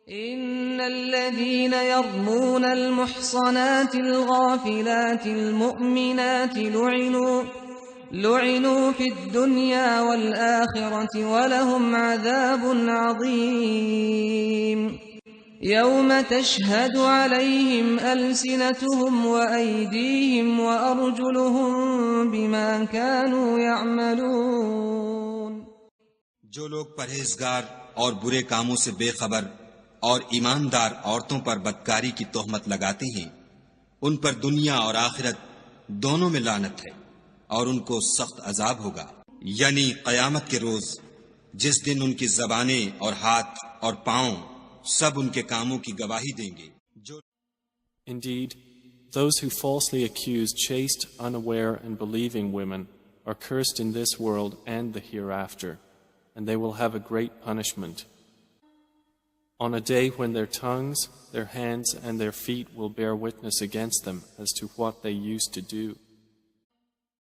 इन्नल्लज़ीन यर्मूनल मुहसनातिल गाफिलातिल मुमिनाति लुइनु फिद्दुनिया वल आखिरति वलहुम अज़ाबुन अज़ीम यौम तशहदु अलैहिम अलसिनतुहुम व अयदीहिम व अर्जुलुहुम बिमा कानू यअमलून। जो लोग परहेजगार और बुरे कामों से बेखबर और ईमानदार औरतों पर बदकारी की तोहमत लगाते हैं, उन पर दुनिया और आखिरत दोनों में लानत है और उनको सख्त अजाब होगा, यानी कयामत के रोज, जिस दिन उनकी जबानें और हाथ और पांव सब उनके कामों की गवाही देंगे। Indeed, those who falsely accuse chaste, unaware and believing women are cursed in this world and the hereafter, and they will have a great punishment. On a day when their tongues, their hands and their feet will bear witness against them as to what they used to do.